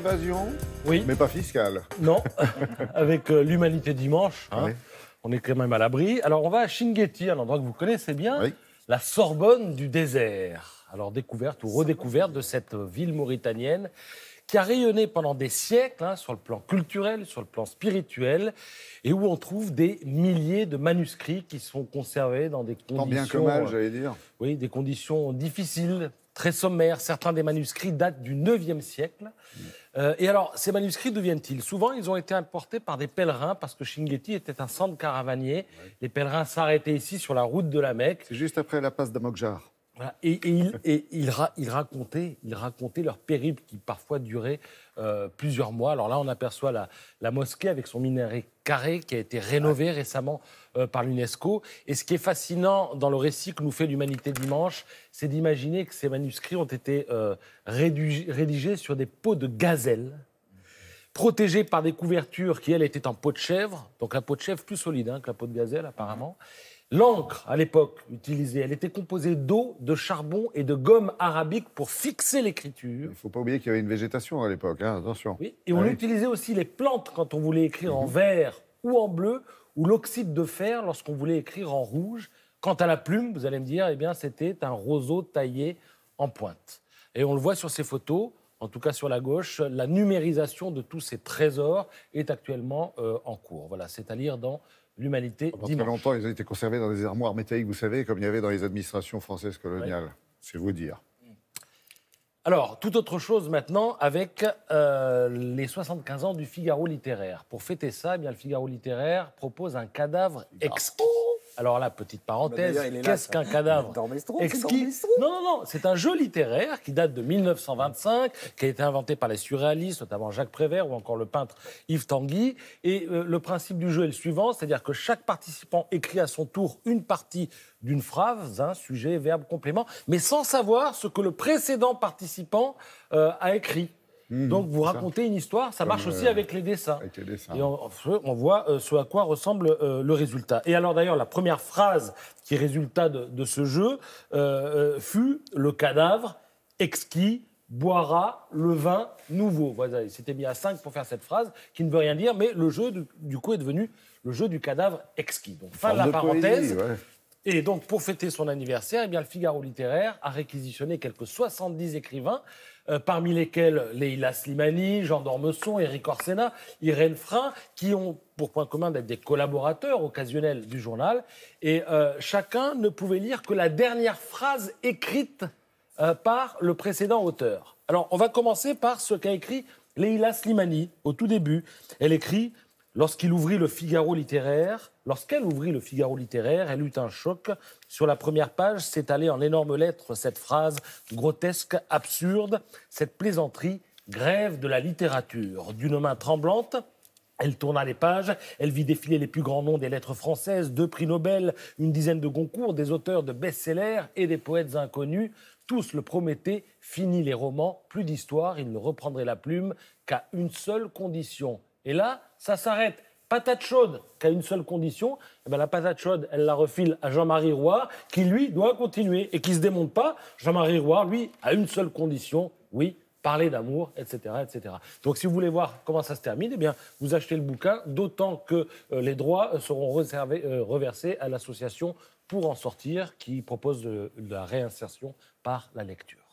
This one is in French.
d'évasion, Oui. mais pas fiscale. Non, avec l'Humanité Dimanche, hein, Oui. on est quand même à l'abri. Alors on va à Chinguetti, un endroit que vous connaissez bien, Oui. la Sorbonne du désert. Alors découverte ou redécouverte de cette ville mauritanienne qui a rayonné pendant des siècles hein, sur le plan culturel, sur le plan spirituel, et où on trouve des milliers de manuscrits qui sont conservés dans des conditions... Tant bien que mal, j'allais dire. Oui, des conditions difficiles, très sommaires. Certains des manuscrits datent du IXe siècle. Et alors, ces manuscrits, d'où viennent-ils? Souvent, ils ont été importés par des pèlerins, parce que Chinguetti était un centre caravanier. Oui. Les pèlerins s'arrêtaient ici sur la route de la Mecque. C'est juste après la passe d'Amokjar. Voilà. Et ils racontaient leur périple qui parfois durait plusieurs mois. Alors là, on aperçoit la mosquée avec son minaret carré qui a été rénové récemment par l'UNESCO. Et ce qui est fascinant dans le récit que nous fait l'Humanité Dimanche, c'est d'imaginer que ces manuscrits ont été rédigés sur des peaux de gazelle, protégés par des couvertures qui, elles, étaient en peau de chèvre. Donc un peau de chèvre plus solide hein, que la peau de gazelle, apparemment. L'encre, à l'époque, utilisée, elle était composée d'eau, de charbon et de gomme arabique pour fixer l'écriture. Il ne faut pas oublier qu'il y avait une végétation à l'époque, hein, attention. Oui, et on utilisait aussi les plantes quand on voulait écrire en vert ou en bleu, ou l'oxyde de fer lorsqu'on voulait écrire en rouge. Quant à la plume, vous allez me dire, eh bien, c'était un roseau taillé en pointe. Et on le voit sur ces photos, en tout cas sur la gauche, la numérisation de tous ces trésors est actuellement en cours. Voilà, c'est à lire dans l'Humanité Pendant Dimanche. très longtemps, ils ont été conservés dans des armoires métalliques, vous savez, comme il y avait dans les administrations françaises coloniales. Oui. C'est vous dire. Alors, toute autre chose maintenant avec les 75 ans du Figaro littéraire. Pour fêter ça, eh bien, le Figaro littéraire propose un cadavre exquis. Alors là, petite parenthèse, qu'est-ce qu'un cadavre exquis? Non, c'est un jeu littéraire qui date de 1925, qui a été inventé par les surréalistes, notamment Jacques Prévert ou encore le peintre Yves Tanguy. Et le principe du jeu est le suivant, c'est-à-dire que chaque participant écrit à son tour une partie d'une phrase, hein, sujet, verbe, complément, mais sans savoir ce que le précédent participant a écrit. Donc vous racontez une histoire, ça marche aussi avec les dessins. Avec les dessins. Et on voit ce à quoi ressemble le résultat. Et alors d'ailleurs, la première phrase qui est résultat de ce jeu fut « Le cadavre exquis boira le vin nouveau ». Voilà, il s'était mis à 5 pour faire cette phrase, qui ne veut rien dire, mais le jeu, du coup, est devenu le jeu du cadavre exquis. Donc fin de la parenthèse. Poésie, ouais. Et donc, pour fêter son anniversaire, eh bien, le Figaro littéraire a réquisitionné quelques 70 écrivains, parmi lesquels Leïla Slimani, Jean d'Ormesson, Éric Orsena, Irène Frein, qui ont pour point commun d'être des collaborateurs occasionnels du journal. Et chacun ne pouvait lire que la dernière phrase écrite par le précédent auteur. Alors, on va commencer par ce qu'a écrit Leïla Slimani au tout début. Elle écrit... Lorsqu'elle ouvrit le Figaro littéraire, elle eut un choc. Sur la première page s'étalait en énormes lettres cette phrase grotesque, absurde, cette plaisanterie, grève de la littérature. D'une main tremblante, elle tourna les pages, elle vit défiler les plus grands noms des lettres françaises, 2 prix Nobel, une dizaine de Goncourt, des auteurs de best-sellers et des poètes inconnus. Tous le promettaient, fini les romans, plus d'histoire, il ne reprendrait la plume qu'à une seule condition. Et là, ça s'arrête. Patate chaude, qu'à une seule condition, eh bien, la patate chaude, elle la refile à Jean-Marie Roy, qui, lui, doit continuer et qui ne se démonte pas. Jean-Marie Roy, lui, a une seule condition, oui, parler d'amour, etc., etc. Donc, si vous voulez voir comment ça se termine, eh bien, vous achetez le bouquin, d'autant que les droits seront reversés à l'association Pour en sortir, qui propose de la réinsertion par la lecture.